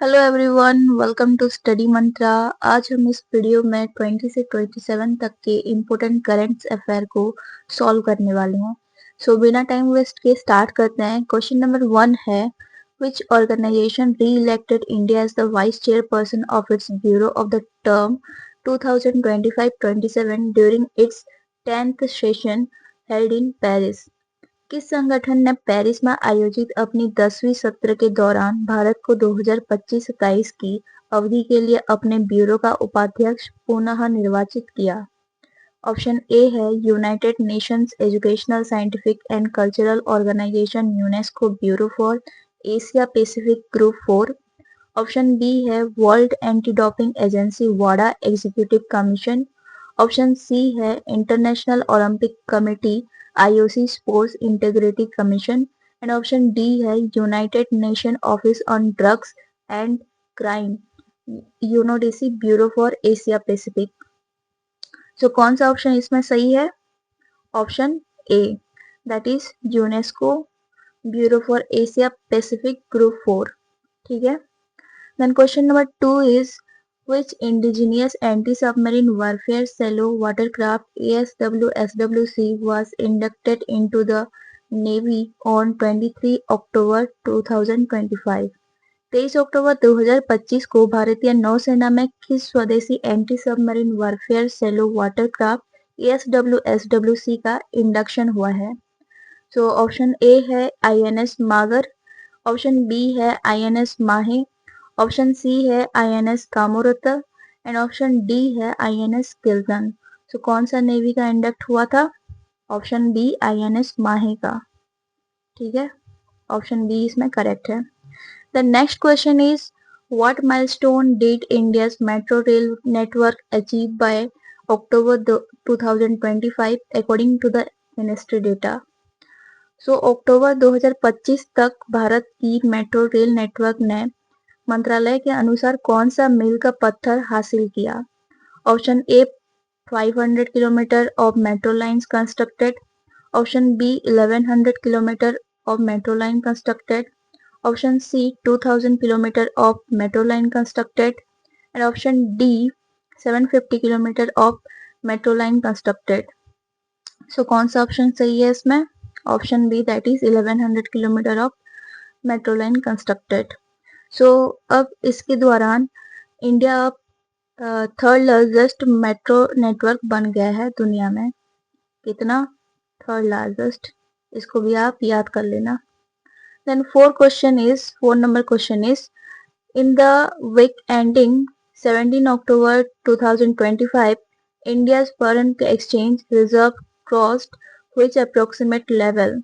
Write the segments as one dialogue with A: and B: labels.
A: Hello everyone, welcome to Study Mantra. आज हम इस वीडियो में 20 से 27 तक के इम्पोर्टेंट करंट अफेयर को सॉल्व करने वाले हैं। सो बिना टाइम वेस्ट के स्टार्ट करते हैं। क्वेश्चन नंबर 1 है, which organisation reelected India as the vice chairperson of its bureau of the term 2025-27 during its 10th session held in Paris. किस संगठन ने पेरिस में आयोजित अपनी 10वीं सत्र के दौरान भारत को 2025-27 की अवधि के लिए अपने ब्यूरो का उपाध्यक्ष पुनः निर्वाचित किया? ऑप्शन ए है United Nations Educational Scientific and Cultural Organization UNESCO bureau for Asia Pacific group 4। Option B है वर्ल्ड एंटी डोपिंग एजेंसी वाडा एग्जीक्यूटिव कमीशन। ऑप्शन सी है International Olympic Committee IOC sports integrity commission and option D है United Nation office on drugs and crime UNODC bureau for Asia Pacific. तो कौन सा option इसमें सही है? Option A, that is UNESCO bureau for Asia Pacific group 4। ठीक है। Then question number 2 is, which indigenous anti-submarine warfare shallow watercraft ASW-SWC was inducted into the Navy on 23 October 2025? 23 अक्टूबर 2025 को भारतीय नौसेना में किस स्वदेशी anti submarine warfare shallow watercraft ASW-SWC का induction हुआ है? सो ऑप्शन ए है INS मागर, ऑप्शन बी है INS माहे, ऑप्शन सी है INS कामोरत एंड ऑप्शन डी है INS किल्टन। सो कौन सा नेवी का इंडक्ट हुआ था? ऑप्शन बी INS माहे का। ठीक है, ऑप्शन बी इसमें करेक्ट है। The next question is, what milestone did India's metro rail network achieve by October 2025 according to the ministry data? So October 2025 तक भारत की मेट्रो रेल नेटवर्क ने मंत्रालय के अनुसार कौन सा मील का पत्थर हासिल किया? Option A 500 kilometre of metro lines constructed, option B 1100 kilometre of metro line constructed, option C 2000 kilometre of metro line constructed and option D 750 kilometre of metro line constructed. So कौन सा ऑप्शन सही है इसमें? Option B, that is 1100 kilometre of metro line constructed. So अब इसके दौरान India अब third largest metro network बन गया है दुनिया में। कितना? Third largest. इसको भी आप याद कर लेना। Then four number question is, in the week ending 17 October 2025 India's foreign exchange reserve crossed which approximate level?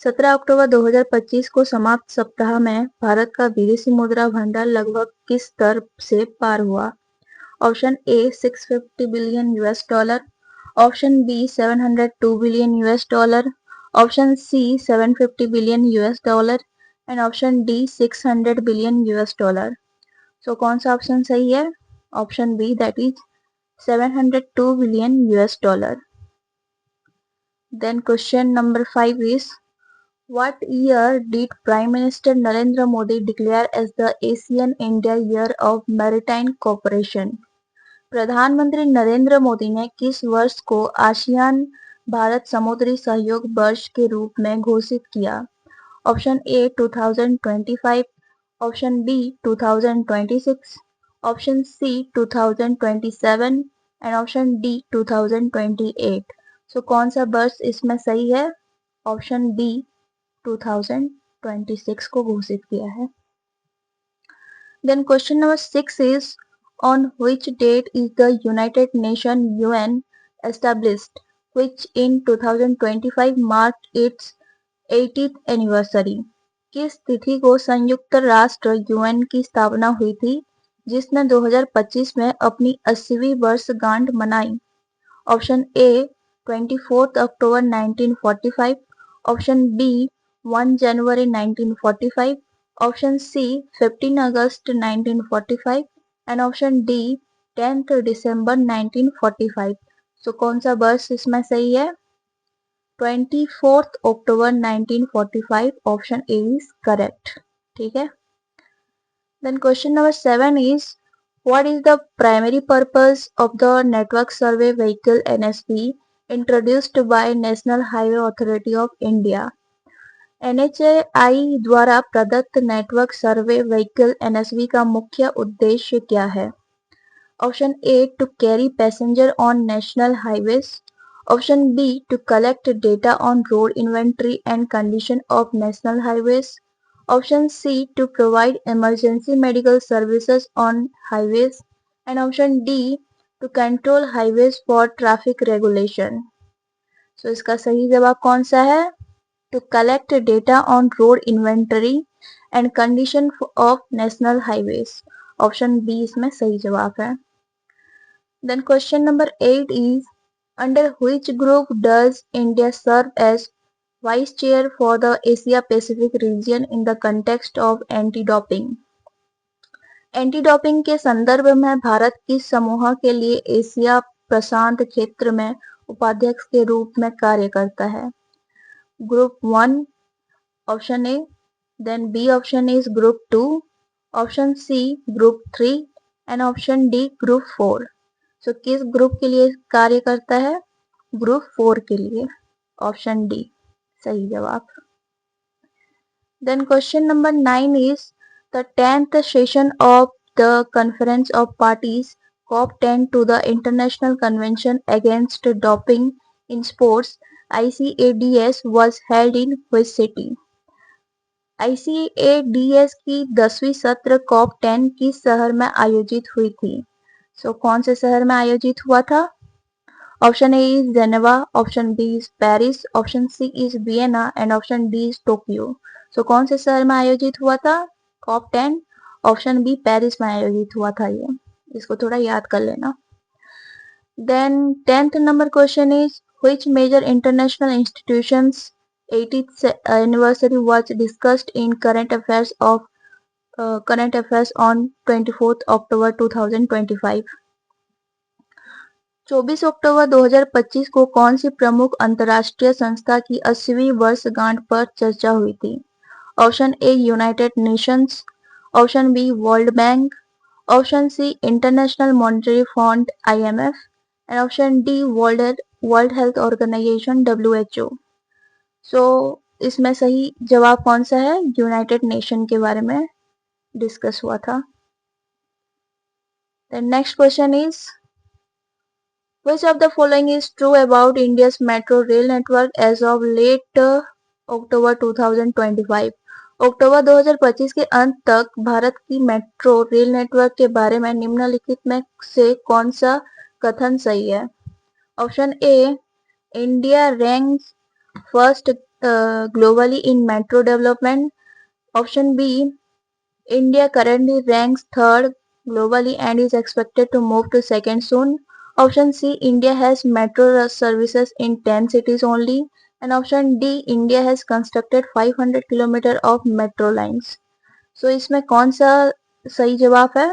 A: 17 अक्टूबर 2025 को समाप्त सप्ताह में भारत का विदेशी मुद्रा भंडार लगभग किस स्तर से पार हुआ? Option A 650 billion US dollar, option B 702 billion US dollar, option C 750 billion US dollar and option D 600 billion US dollar. So कौन सा ऑप्शन सही है? Option B, that is 702 billion US dollar. Then question number 5 is, what year did Prime Minister Narendra Modi declare as the ASEAN India Year of Maritime Cooperation? प्रधानमंत्री नरेंद्र मोदी ने किस वर्ष को ASEAN Bharat समुद्री सहयोग वर्ष के रूप में घोषित किया? Option A 2025, option B 2026, option C 2027 and option D 2028। So कौन सा वर्ष इसमें सही है? ऑप्शन बी 2026 को घोषित किया है। Then question number 6 is, on which date is the United Nations UN established, which in 2025 marked its 80th anniversary? किस तिथि को संयुक्त राष्ट्र UN की स्थापना हुई थी जिसने 2025 में अपनी 80वीं वर्षगांठ मनाई? Option A 24 October 1945, option B 1 जनवरी 1945, option C 15 August 1945 and option D 10 December 1945। So कौन सा वर्ष इसमें सही है? 24 October 1945, option A is correct. ठीक है। Then question number 7 is, what is the primary purpose of the Network Survey Vehicle NSV introduced by National Highway Authority of India? NHAI द्वारा प्रदत्त नेटवर्क सर्वे व्हीकल NSV का मुख्य उद्देश्य क्या है? Option A, to carry passenger on national highways. Option B, to collect data on road inventory and condition of national highways. Option C, to provide emergency medical services on highways. And option D, to control highways for traffic regulation. So इसका सही जवाब कौन सा है? To collect data on road inventory and condition of national highways. Option B इसमें सही जवाब है. Then question number 8 is, under which group does India serve as vice chair for the Asia Pacific region in the context of anti-doping? Anti-doping के संदर्भ में भारत किस समूह के लिए एशिया प्रशांत क्षेत्र में उपाध्यक्ष के रूप में कार्य करता है? Group 1 option A, then B option is group 2, option C group 3 and option D group 4. So किस ग्रुप के लिए कार्य करता है? ग्रुप 4 के लिए. ऑप्शन डी सही जवाब. Then question number 9 is, the 10th session of the Conference of Parties COP10 to the International Convention Against Doping in Sports ICADS was held in which city? ICADS की 10वीं सत्र COP10 किस शहर में आयोजित हुई थी? सो कौन से शहर में आयोजित हुआ था? Option A is Geneva, option B is Paris, option C is Vienna and option D is Tokyo. So कौन से शहर में आयोजित हुआ था COP10? ऑप्शन बी पेरिस में आयोजित हुआ था. ये इसको थोड़ा याद कर लेना. Then 10th number question is, which major international institutions 80th anniversary was discussed in current affairs on 24th October 2025? 24 अक्टूबर 2025 को कौन सी प्रमुख अंतर्राष्ट्रीय संस्था की 80वीं वर्षगांठ पर चर्चा हुई थी? Option A United Nations, option B World Bank, option C International Monetary Fund IMF and option D World Health Organization WHO. So इसमें सही जवाब कौन सा है? यूनाइटेड नेशन के बारे में डिस्कस हुआ था. Next question is, which of the following is true about India's metro rail network as of late October 2025? अक्टूबर 2025 के अंत तक भारत की मेट्रो रेल नेटवर्क के बारे में निम्नलिखित में से कौन सा कथन सही है? Option A, India ranks first globally in metro development. Option B, India currently ranks third globally and is expected to move to second soon. Option C, India has metro services in 10 cities only. And option D, India has constructed 500 kilometer of metro lines. So इसमें कौन सा सही जवाब है?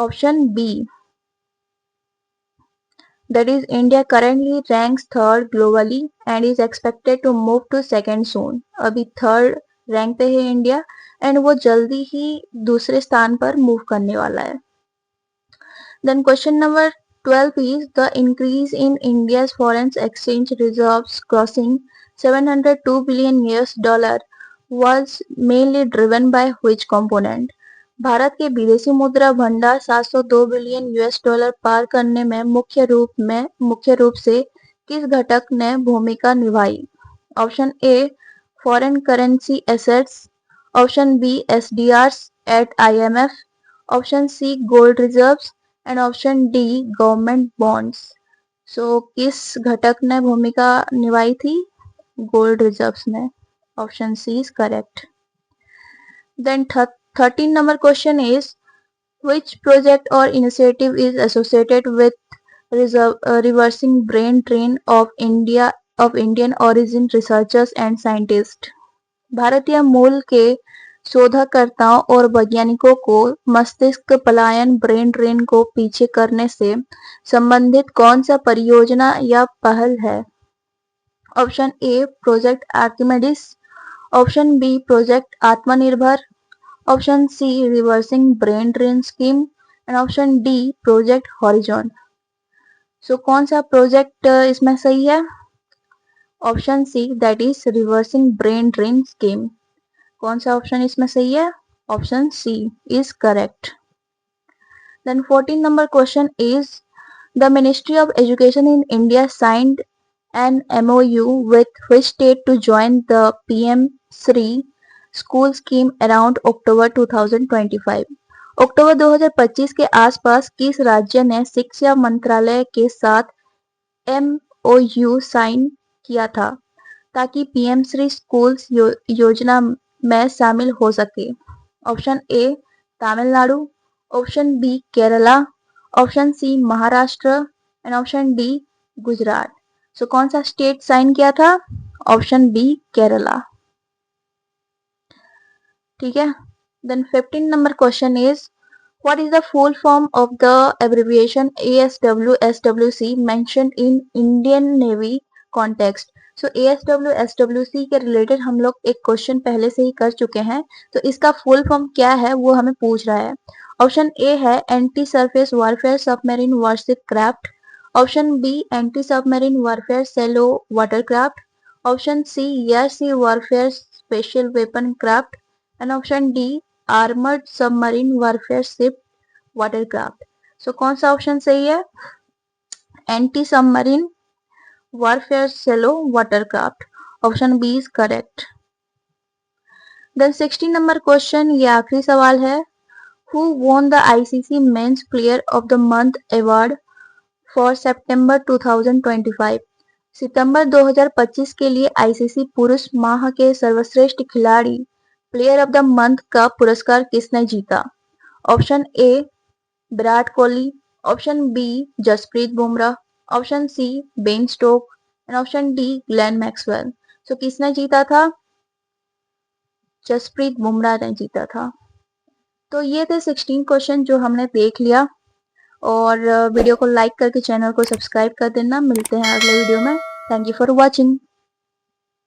A: Option B, that is India currently ranks third globally and is expected to move to second soon. अभी third rank पे है India and वो जल्दी ही दूसरे स्थान पर मूव करने वाला है. Then question number 12 is, the increase in India's foreign exchange reserves crossing $702 billion was mainly driven by which component? Bharat के विदेशी मुद्रा भंडार $702 बिलियन पार करने में मुख्य रूप से किस घटक ने भूमिका निभाई? Option A, foreign currency assets, option B SDRs at IMF, option C gold reserves and option D government bonds. So किस घटक ने भूमिका निभाई थी? गोल्ड रिजर्व्स ने. Option C is correct. Then 13 number question is, which project or initiative is associated with reversing brain drain of Indian origin researchers and scientists? भारतीय मूल के शोधकर्ताओं और वैज्ञानिकों को मस्तिष्क पलायन ब्रेन ड्रेन को पीछे करने से संबंधित कौन सा परियोजना या पहल है? Option A, project Archimedes, option B, project Atmanirbhar, option C reversing brain drain scheme and option D project horizon. So कौन सा प्रोजेक्ट इसमें सही है? Option C that is reversing brain drain scheme. कौन सा ऑप्शन इसमें सही है? Option C is correct. Then 14 number question is the Ministry of Education in India signed an MOU with which state to join the PM Shri school scheme around October 2025। अक्टूबर 2025 के आसपास किस राज्य ने शिक्षा मंत्रालय के साथ MOU साइन किया था ताकि पीएम श्री स्कूल्स योजना में शामिल हो सके? Option A Tamil Nadu, option B Kerala, option C Maharashtra and option D Gujarat. So कौन सा स्टेट साइन किया था? Option B Kerala. ठीक है। Then 15 number question is what is the full form of the abbreviation ASWSWC mentioned in Indian Navy context? So ASWSWC के related हम लोग एक क्वेश्चन पहले से ही कर चुके हैं, तो इसका फुल फॉर्म क्या है वो हमें पूछ रहा है। ऑप्शन ए है anti surface warfare submarine warship craft, option B anti submarine warfare shallow watercraft, option C air sea warfare special weapon craft and option D armoured submarine warfare ship watercraft. So कौन सा option सही है? Anti submarine warfare shallow watercraft. Option B is correct. Then 16 number question, ये आखिरी सवाल है। Who won the ICC men's player of the month award for September 2025? सितंबर 2025 के लिए आईसीसी पुरुष माह के सर्वश्रेष्ठ खिलाड़ी प्लेयर ऑफ द मंथ का पुरस्कार किसने जीता? Option A Virat Kohli, option B Jasprit Bumrah, option C Ben Stoke and option D Glenn Maxwell. So किसने जीता था? जसप्रीत बुमराह ने जीता था। तो ये थे 16 क्वेश्चन जो हमने देख लिया, और वीडियो को लाइक करके चैनल को सब्सक्राइब कर देना। मिलते हैं अगले वीडियो में। Thank you for watching.